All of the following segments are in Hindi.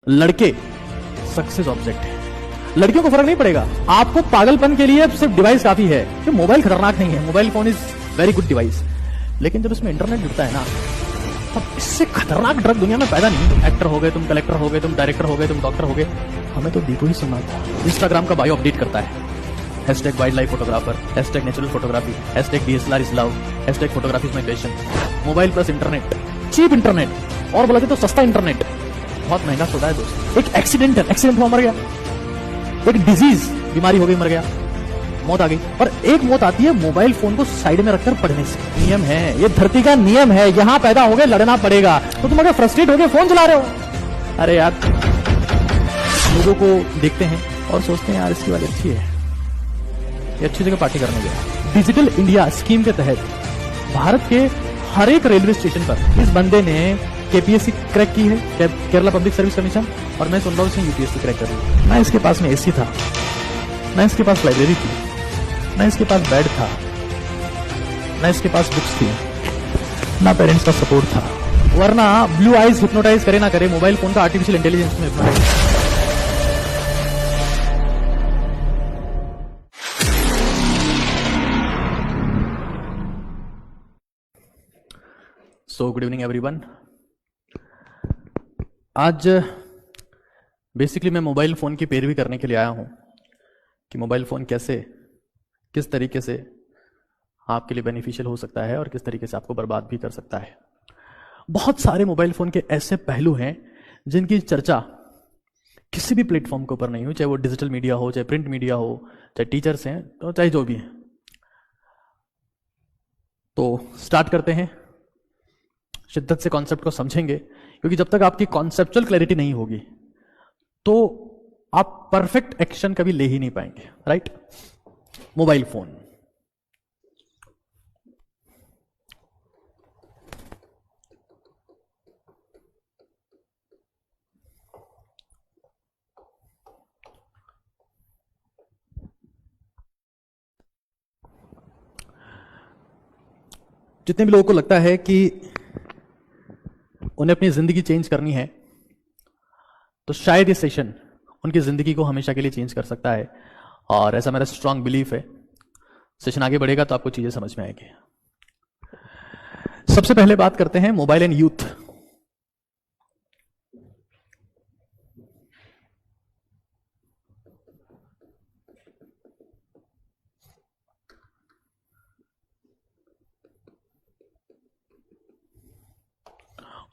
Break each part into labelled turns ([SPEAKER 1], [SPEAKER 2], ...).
[SPEAKER 1] लड़के सक्सेस ऑब्जेक्ट है। लड़कियों को फर्क नहीं पड़ेगा। आपको पागलपन के लिए सिर्फ डिवाइस काफी है। तो मोबाइल खतरनाक नहीं है, mobile phone is very good device, लेकिन जब इसमें इंटरनेट जुड़ता है ना, अब इससे खतरनाक ड्रग दुनिया में पैदा नहीं। एक्टर हो गए तुम, कलेक्टर हो गए तुम, डायरेक्टर हो गए तुम, डॉक्टर हो गए। हमें तो दीपू ही सुनना था। इंस्टाग्राम का बायो अपडेट करता है, wild life photographer, natural photography, DSLR is love, photography is my passion. Mobile plus internet, cheap internet, और बोला तो सस्ता इंटरनेट। बहुत महंगा सौदा है दोस्त। एक एक्सीडेंट हुआ, मर गया। एक डिजीज, बीमारी हो गई, मर गया, मौत आ गई। और एक मौत आती है मोबाइल फोन को साइड में रखकर पढ़ने से। नियम है, ये धरती का नियम है। यहां पैदा हो गए, लड़ना पड़ेगा। तो तुम अगर फ्रस्ट्रेट हो गए फोन चला रहे हो, अरे यार, लोगों को देखते हैं और सोचते हैं यार इसकी बात अच्छी है, ये अच्छी जगह पार्टी करने गया। डिजिटल इंडिया स्कीम के तहत भारत के हर एक रेलवे स्टेशन पर इस बंदे ने KPSC क्रैक की है, केरला पब्लिक सर्विस कमीशन, और मैं सुन रहा हूँ UPSC क्रैक कर रही है। ना इसके पास में AC था, ना इसके पास लाइब्रेरी थी, ना इसके पास बेड था, ना इसके पास बुक्स थी, ना पेरेंट्स का सपोर्ट था। वरना ब्लू आइज हिप्नोटाइज करे ना करे, मोबाइल फोन का आर्टिफिशियल इंटेलिजेंस में hypnotise. So good evening everyone. आज बेसिकली मैं मोबाइल फ़ोन की पैरवी करने के लिए आया हूं कि मोबाइल फ़ोन कैसे, किस तरीके से आपके लिए बेनिफिशियल हो सकता है और किस तरीके से आपको बर्बाद भी कर सकता है। बहुत सारे मोबाइल फ़ोन के ऐसे पहलू हैं जिनकी चर्चा किसी भी प्लेटफॉर्म के ऊपर नहीं हुई, चाहे वो डिजिटल मीडिया हो, चाहे प्रिंट मीडिया हो, चाहे टीचर्स हैं, तो चाहे जो भी हैं। तो स्टार्ट करते हैं, शिद्दत से कॉन्सेप्ट को समझेंगे, क्योंकि जब तक आपकी कॉन्सेप्चुअल क्लैरिटी नहीं होगी तो आप परफेक्ट एक्शन कभी ले ही नहीं पाएंगे। राइट? मोबाइल फोन, जितने भी लोगों को लगता है कि उन्हें अपनी जिंदगी चेंज करनी है, तो शायद ये सेशन उनकी जिंदगी को हमेशा के लिए चेंज कर सकता है, और ऐसा मेरा स्ट्रांग बिलीफ है। सेशन आगे बढ़ेगा तो आपको चीजें समझ में आएंगी। सबसे पहले बात करते हैं मोबाइल एंड यूथ।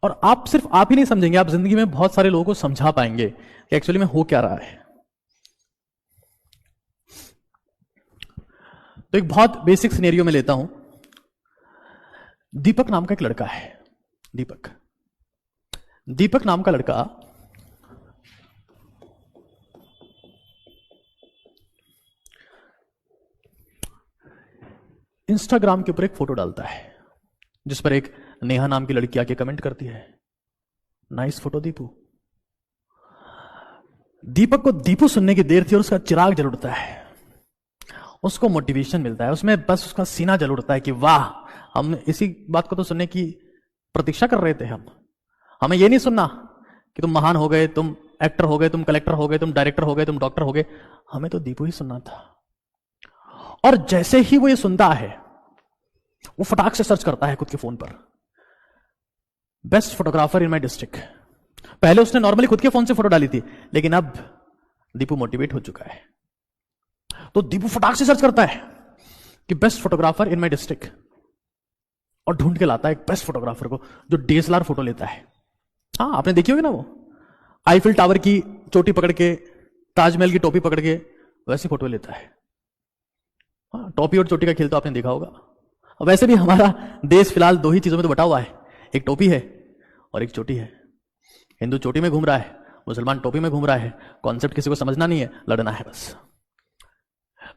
[SPEAKER 1] और आप सिर्फ आप ही नहीं समझेंगे, आप जिंदगी में बहुत सारे लोगों को समझा पाएंगे कि एक्चुअली में हो क्या रहा है। तो एक बहुत बेसिक सिनेरियो में लेता हूं। दीपक नाम का एक लड़का है। दीपक नाम का लड़का इंस्टाग्राम के ऊपर एक फोटो डालता है जिस पर एक नेहा नाम की लड़की आके कमेंट करती है, नाइस फोटो दीपू। दीपक को दीपू सुनने की देर थी और उसका चिराग जल उठता है, उसको मोटिवेशन मिलता है, उसमें बस उसका सीना जल उठता है कि वाह, हम इसी बात को तो सुनने की प्रतीक्षा कर रहे थे। हमें ये नहीं सुनना कि तुम महान हो गए, तुम एक्टर हो गए, तुम कलेक्टर हो गए, तुम डायरेक्टर हो गए, तुम डॉक्टर हो गए। हमें तो दीपू ही सुनना था। और जैसे ही वो ये सुनता है, वो फटाक से सर्च करता है खुद के फोन पर, बेस्ट फोटोग्राफर इन माई डिस्ट्रिक्ट। पहले उसने नॉर्मली खुद के फोन से फोटो डाली थी, लेकिन अब दीपू मोटिवेट हो चुका है, तो दीपू फटाक से सर्च करता है कि बेस्ट फोटोग्राफर इन माई डिस्ट्रिक्ट, और ढूंढ के लाता है एक बेस्ट फोटोग्राफर को जो DSLR फोटो लेता है। हाँ, आपने देखी होगी ना, वो आईफिल टावर की चोटी पकड़ के, ताजमहल की टोपी पकड़ के वैसी फोटो लेता है। हाँ, टोपी और चोटी का खेल तो आपने देखा होगा। वैसे भी हमारा देश फिलहाल दो ही चीजों में तो बटा हुआ है, एक टोपी है और एक चोटी है। हिंदू चोटी में घूम रहा है, मुसलमान टोपी में घूम रहा है। कॉन्सेप्ट किसी को समझना नहीं है, लड़ना है बस।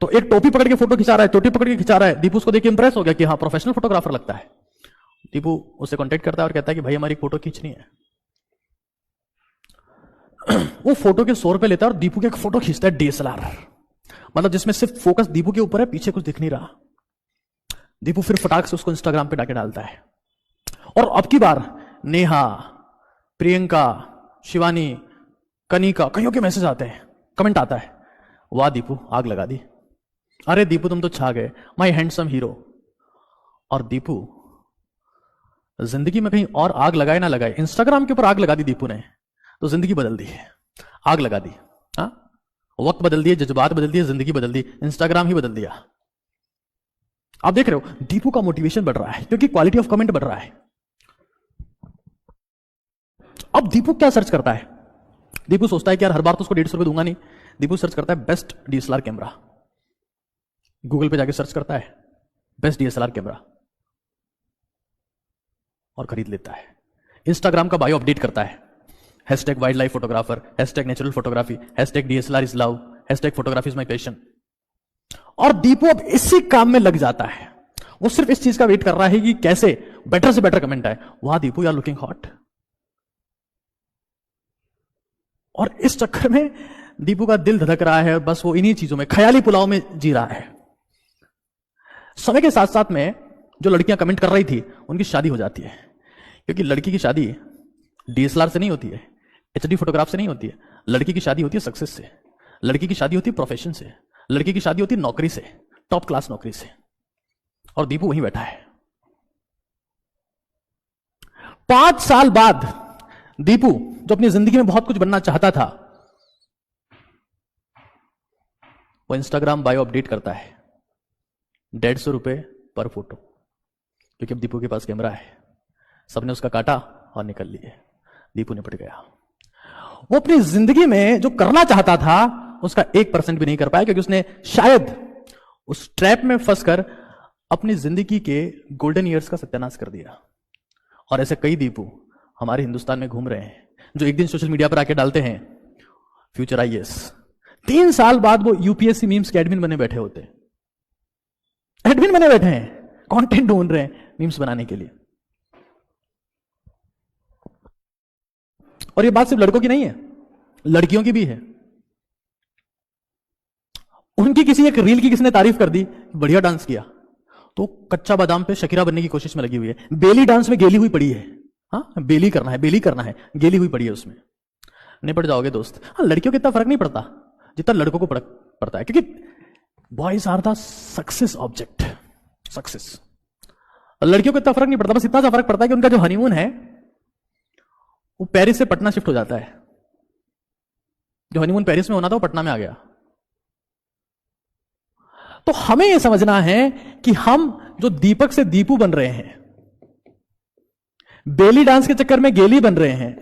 [SPEAKER 1] तो एक टोपी पकड़ के फोटो खिंचा रहा है, चोटी पकड़ के खिंचा रहा है। दीपू उसको देख के इंप्रेस हो गया कि हाँ, प्रोफेशनल फोटोग्राफर लगता है। दीपू उससे कांटेक्ट करता है और कहता है कि भाई हमारी फोटो खींचनी है। वो फोटो के 100 रुपए लेता है और दीपू की एक फोटो खींचता है DSLR, मतलब जिसमें सिर्फ फोकस दीपू के ऊपर है, पीछे कुछ दिख नहीं रहा। दीपू फिर फटाक से उसको इंस्टाग्राम पे डाके डालता है, और अब की बार नेहा, प्रियंका, शिवानी, कनिका, कईयों के मैसेज आते हैं, कमेंट आता है, वाह दीपू आग लगा दी, अरे दीपू तुम तो छा गए, माय हैंडसम हीरो। और दीपू जिंदगी में कहीं और आग लगाए ना लगाए, इंस्टाग्राम के ऊपर आग लगा दी दीपू ने तो जिंदगी बदल दी है, आग लगा दी। हाँ, वक्त बदल दिए, जज्बात बदल दिए, जिंदगी बदल दी, इंस्टाग्राम ही बदल दिया। आप देख रहे हो दीपू का मोटिवेशन बढ़ रहा है क्योंकि क्वालिटी ऑफ कमेंट बढ़ रहा है। अब दीपू क्या सर्च करता है? दीपू सोचता है कि यार हर बार तो उसको 150 रुपए दूंगा नहीं। दीपू सर्च करता है बेस्ट डीएसएलआर कैमरा, गूगल पे जाके सर्च करता है बेस्ट डीएसएलआर कैमरा और खरीद लेता है। इंस्टाग्राम का बायो अपडेट करता है, hashtag wild life photographer, hashtag natural photography, hashtag DSLR is love, hashtag photography is my passion. और दीपू अब इसी काम में लग जाता है। वो सिर्फ इस चीज का वेट कर रहा है कि कैसे बेटर से बेटर कमेंट आए, वाह Deepu you are looking hot. और इस चक्कर में दीपू का दिल धड़क रहा है, बस वो इन्हीं चीजों में, ख्याली पुलाव में जी रहा है। समय के साथ साथ में जो लड़कियां कमेंट कर रही थी उनकी शादी हो जाती है, क्योंकि लड़की की शादी डीएसएलआर से नहीं होती है, एचडी फोटोग्राफ से नहीं होती है। लड़की की शादी होती है सक्सेस से, लड़की की शादी होती है प्रोफेशन से, लड़की की शादी होती है नौकरी से, टॉप क्लास नौकरी से। और दीपू वहीं बैठा है। 5 साल बाद दीपू जो अपनी जिंदगी में बहुत कुछ बनना चाहता था, वो इंस्टाग्राम बायो अपडेट करता है 150 रुपए पर फोटो, क्योंकि अब दीपू के पास कैमरा है। सबने उसका काटा और निकल लिए, दीपू निपट गया। वो अपनी जिंदगी में जो करना चाहता था उसका 1% भी नहीं कर पाया, क्योंकि उसने शायद उस ट्रैप में फंसकर अपनी जिंदगी के गोल्डन ईयर्स का सत्यानाश कर दिया। और ऐसे कई दीपू हमारे हिंदुस्तान में घूम रहे हैं, जो एक दिन सोशल मीडिया पर आके डालते हैं फ्यूचर आईएएस, 3 साल बाद वो यूपीएससी मीम्स के एडमिन बने बैठे होते, एडमिन बने बैठे हैं, कंटेंट ढूंढ रहे हैं मीम्स बनाने के लिए। और ये बात सिर्फ लड़कों की नहीं है, लड़कियों की भी है। उनकी किसी एक रील की किसी ने तारीफ कर दी, बढ़िया डांस किया, तो कच्चा बादाम पे शकीरा बनने की कोशिश में लगी हुई है। बेली डांस में गेली हुई पड़ी है। हाँ, बेली करना है, बेली करना है, गेली हुई पड़ी है उसमें। निपट जाओगे दोस्त। हाँ, लड़कियों को इतना फर्क नहीं पड़ता जितना लड़कों को पड़ता है, क्योंकि boys are the success object. Success लड़कियों को इतना फर्क नहीं पड़ता, बस इतना सा फर्क पड़ता है कि उनका जो हनीमून है वो पेरिस से पटना शिफ्ट हो जाता है। जो हनीमून पेरिस में होना था वो पटना में आ गया। तो हमें यह समझना है कि हम जो दीपक से दीपू बन रहे हैं, बेली डांस के चक्कर में गेली बन रहे हैं,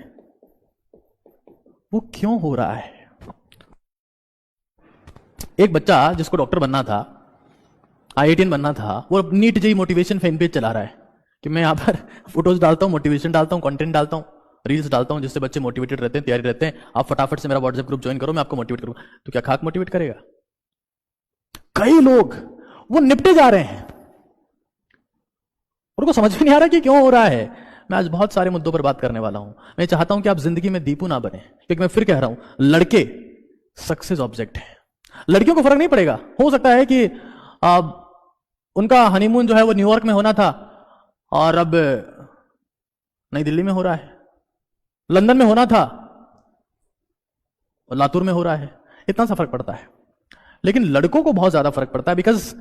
[SPEAKER 1] वो क्यों हो रहा है। एक बच्चा जिसको डॉक्टर बनना था, आईआईटीएन बनना था, वो NEET JEE motivation fan page चला रहा है कि मैं यहां पर फोटोज डालता हूं, मोटिवेशन डालता हूं, कंटेंट डालता हूं, रील्स डालता हूं, जिससे बच्चे मोटिवेटेड रहते हैं, तैयारी रहते हैं। आप फटाफट से मेरा व्हाट्सएप ग्रुप ज्वाइन करो, मैं आपको मोटिवेट करूंगा। तो क्या खाक मोटिवेट करेगा? कई लोग वो निपटे जा रहे हैं, उनको समझ में नहीं आ रहा कि क्यों हो रहा है। मैं आज बहुत सारे मुद्दों पर बात करने वाला हूं। मैं चाहता हूं कि आप जिंदगी में दीपू ना बने, क्योंकि मैं फिर कह रहा हूं, लड़के सक्सेस ऑब्जेक्ट है। लड़कियों को फर्क नहीं पड़ेगा। हो सकता है कि उनका हनीमून जो है वो न्यूयॉर्क में होना था और अब नई दिल्ली में हो रहा है, लंदन में होना था और लातूर में हो रहा है। इतना सा फर्क पड़ता है। लेकिन लड़कों को बहुत ज्यादा फर्क पड़ता है, because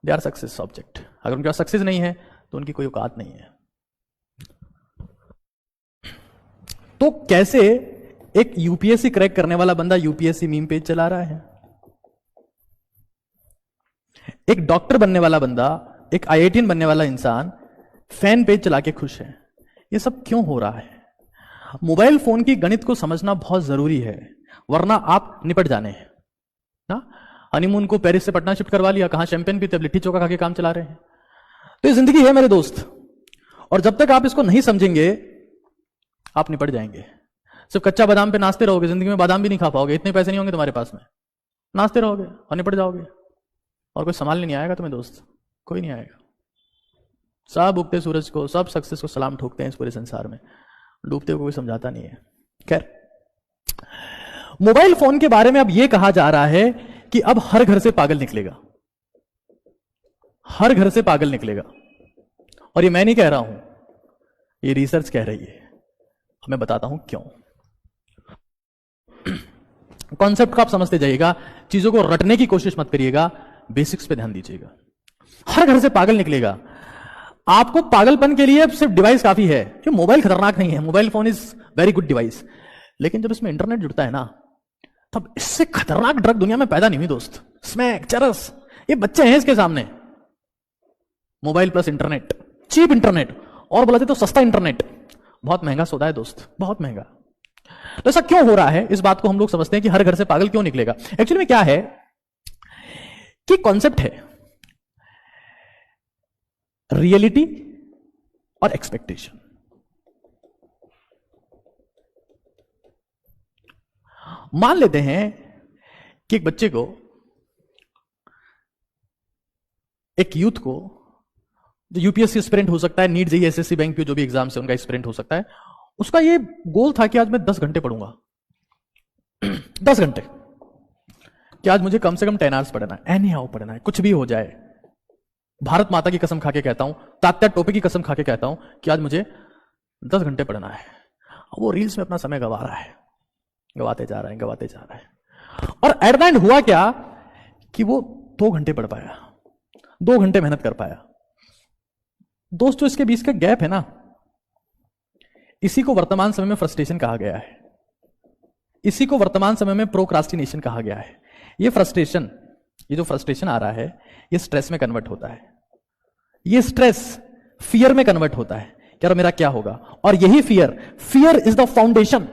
[SPEAKER 1] they are success object. अगर उनके पास सक्सेस नहीं है तो उनकी कोई औकात नहीं है। तो कैसे एक यूपीएससी क्रैक करने वाला बंदा यूपीएससी मीम पेज चला रहा है, एक डॉक्टर बनने वाला बंदा, एक आईआईटीएन बनने वाला इंसान फैन पेज चला के खुश है। ये सब क्यों हो रहा है? मोबाइल फोन की गणित को समझना बहुत जरूरी है, वरना आप निपट जाने हैं ना। हनीमून को पेरिस से पटना शिफ्ट करवा लिया, कहां शैंपेन पीते, लिट्टी चोखा खा के काम चला रहे हैं। तो ये जिंदगी है मेरे दोस्त, और जब तक आप इसको नहीं समझेंगे आप निपट जाएंगे। सिर्फ कच्चा बादाम पे नाचते रहोगे, जिंदगी में बादाम भी नहीं खा पाओगे। इतने पैसे नहीं होंगे तुम्हारे पास में, नाचते रहोगे और निपट जाओगे, और कोई संभालने नहीं आएगा तुम्हें दोस्त, कोई नहीं आएगा। सब उगते सूरज को, सब सक्सेस को सलाम ठोकते हैं इस पूरे संसार में, डूबते हुए कोई समझाता नहीं है। खैर, मोबाइल फोन के बारे में अब यह कहा जा रहा है कि अब हर घर से पागल निकलेगा, हर घर से पागल निकलेगा। और ये मैं नहीं कह रहा हूं, ये रिसर्च कह रही है। मैं बताता हूं क्यों। कॉन्सेप्ट को आप समझते जाइएगा, चीजों को रटने की कोशिश मत करिएगा, बेसिक्स पे ध्यान दीजिएगा। हर घर से पागल निकलेगा। आपको पागलपन के लिए सिर्फ डिवाइस काफी है, कि मोबाइल खतरनाक नहीं है, mobile phone is very good device, लेकिन जब इसमें इंटरनेट जुड़ता है ना, तब इससे खतरनाक ड्रग दुनिया में पैदा नहीं हुई दोस्त। स्मैक, चरस, ये बच्चे हैं इसके सामने। Mobile plus internet, cheap internet, और बोला तो सस्ता इंटरनेट, बहुत महंगा सौदा है दोस्त, बहुत महंगा। तो ऐसा क्यों हो रहा है, इस बात को हम लोग समझते हैं कि हर घर से पागल क्यों निकलेगा। एक्चुअली में क्या है कि कॉन्सेप्ट है रियलिटी और एक्सपेक्टेशन। मान लेते हैं कि एक बच्चे को, एक यूथ को, जो यूपीएससी एस्पिरेंट हो सकता है, नीट जेईई एसएससी बैंक पे जो भी एग्जाम से उनका एस्पिरेंट हो सकता है, उसका ये गोल था कि आज मैं 10 घंटे पढ़ूंगा 10 घंटे, कि आज मुझे कम से कम 10 आवर्स पढ़ना है, एनी हाउ पढ़ना है, कुछ भी हो जाए। भारत माता की कसम खा के कहता हूं, तात्या टोपे की कसम खा के कहता हूं कि आज मुझे 10 घंटे पढ़ना है। वो रील्स में अपना समय गवा रहा है, गवाते जा रहा है, गवाते जा रहा है, और एट द एंड हुआ क्या कि वो 2 घंटे पढ़ पाया, 2 घंटे मेहनत कर पाया। दोस्तों, इसके बीच का गैप है ना, इसी को वर्तमान समय में फ्रस्ट्रेशन कहा गया है, इसी को वर्तमान समय में प्रोक्रास्टिनेशन कहा गया है। ये फ्रस्ट्रेशन, ये जो फ्रस्ट्रेशन आ रहा है, ये स्ट्रेस में कन्वर्ट होता है, ये स्ट्रेस फियर में कन्वर्ट होता है, यार मेरा क्या होगा। और यही fear is the foundation,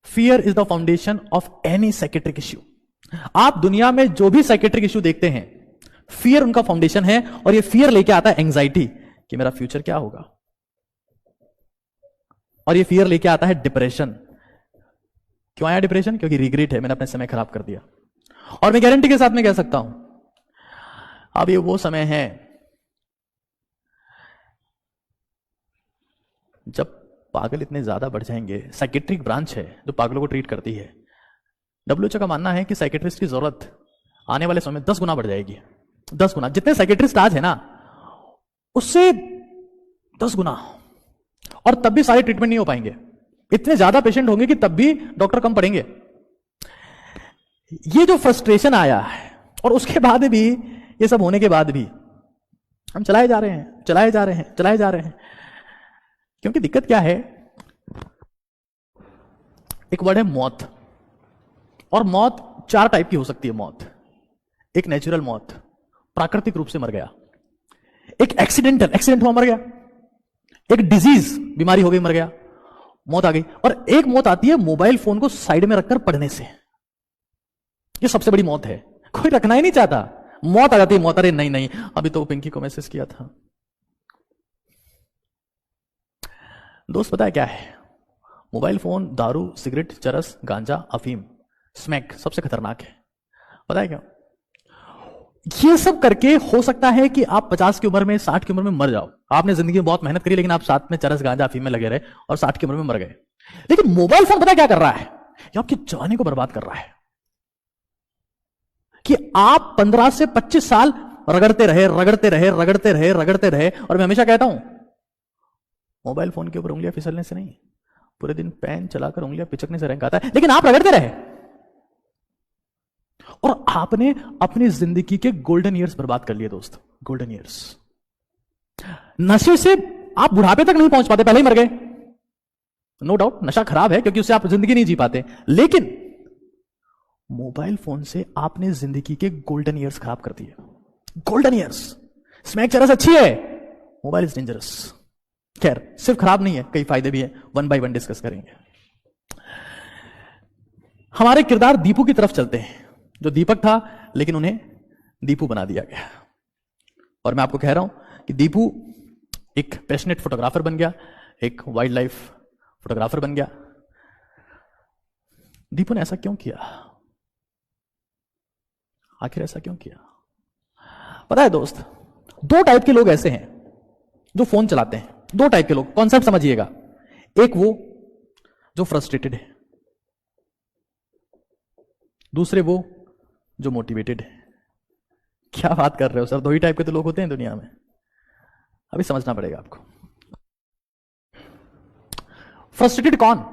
[SPEAKER 1] fear is the foundation of any psychiatric issue. आप दुनिया में जो भी साइकेट्रिक इश्यू देखते हैं, फियर उनका फाउंडेशन है, और ये फियर लेके आता है एंजाइटी कि मेरा फ्यूचर क्या होगा, और ये फियर लेके आता है डिप्रेशन। क्यों आया डिप्रेशन? क्योंकि रिग्रेट है, मैंने अपने समय खराब कर दिया। और मैं गारंटी के साथ में कह सकता हूं, अब ये वो समय है जब पागल इतने ज्यादा बढ़ जाएंगे। साइकेट्रिक ब्रांच है जो पागलों को ट्रीट करती है, डब्ल्यूएचओ का मानना है कि साइकेट्रिस्ट की जरूरत आने वाले समय में 10 गुना बढ़ जाएगी। 10 गुना, जितने साइकेट्रिस्ट आज है ना, उससे 10 गुना। और तब भी सारे ट्रीटमेंट नहीं हो पाएंगे, इतने ज्यादा पेशेंट होंगे कि तब भी डॉक्टर कम पड़ेंगे। ये जो फ्रस्ट्रेशन आया है, और उसके बाद भी, ये सब होने के बाद भी हम चलाए जा रहे हैं, चलाए जा रहे हैं, चलाए जा रहे हैं। क्योंकि दिक्कत क्या है, एक वर्ड है मौत, और मौत 4 टाइप की हो सकती है मौत। एक नेचुरल मौत, प्राकृतिक रूप से मर गया। एक एक्सीडेंट हुआ मर गया। एक डिजीज, बीमारी हो गई मर गया, मौत आ गई। और एक मौत आती है मोबाइल फोन को साइड में रखकर पढ़ने से। ये सबसे बड़ी मौत है, कोई रखना ही नहीं चाहता, मौत आ जाती है। मौत, अरे नहीं नहीं, अभी तो पिंकी को मैसेज किया था। दोस्त पता है क्या है, मोबाइल फोन, दारू, सिगरेट, चरस, गांजा, अफीम, स्मैक सबसे खतरनाक है। पता है क्या? ये सब करके हो सकता है कि आप 50 की उम्र में, 60 की उम्र में मर जाओ। आपने जिंदगी में बहुत मेहनत करी, लेकिन आप साथ में चरस, गांजा, अफीम में लगे रहे और 60 की उम्र में मर गए। लेकिन मोबाइल फोन पता है क्या कर रहा है? ये आपकी जवानी को बर्बाद कर रहा है, कि आप 15 से 25 साल रगड़ते रहे, रगड़ते रहे, रगड़ते रहे, रगड़ते रहे। और मैं हमेशा कहता हूं, मोबाइल फोन के ऊपर उंगलियां फिसलने से नहीं, पूरे दिन पेन चलाकर उंगलियां पिचकने से रैंक आता है। लेकिन आप रगड़ते रहे, और आपने अपनी जिंदगी के गोल्डन ईयर्स बर्बाद कर लिए दोस्त, गोल्डन ईयर्स। नशे से आप बुढ़ापे तक नहीं पहुंच पाते, पहले ही मर गए। नो डाउट नशा खराब है, क्योंकि उससे आप जिंदगी नहीं जी पाते। लेकिन मोबाइल फोन से आपने जिंदगी के गोल्डन ईयर्स खराब कर दिए, गोल्डन ईयर्स। स्मैक, चरस अच्छी है, मोबाइल इज डेंजरस। खैर, सिर्फ खराब नहीं है, कई फायदे भी है, 1 बाय 1 डिस्कस करेंगे। हमारे किरदार दीपू की तरफ चलते हैं, जो दीपक था लेकिन उन्हें दीपू बना दिया गया। और मैं आपको कह रहा हूं कि दीपू एक पैशनेट फोटोग्राफर बन गया, एक वाइल्ड लाइफ फोटोग्राफर बन गया। दीपू ने ऐसा क्यों किया? आखिर ऐसा क्यों किया? पता है दोस्त, 2 टाइप के लोग ऐसे हैं जो फोन चलाते हैं। 2 टाइप के लोग, कॉन्सेप्ट समझिएगा। एक वो जो फ्रस्ट्रेटेड है, दूसरे वो जो मोटिवेटेड है। क्या बात कर रहे हो सर, 2 ही टाइप के तो लोग होते हैं दुनिया में। अभी समझना पड़ेगा आपको। फ्रस्ट्रेटेड कौन?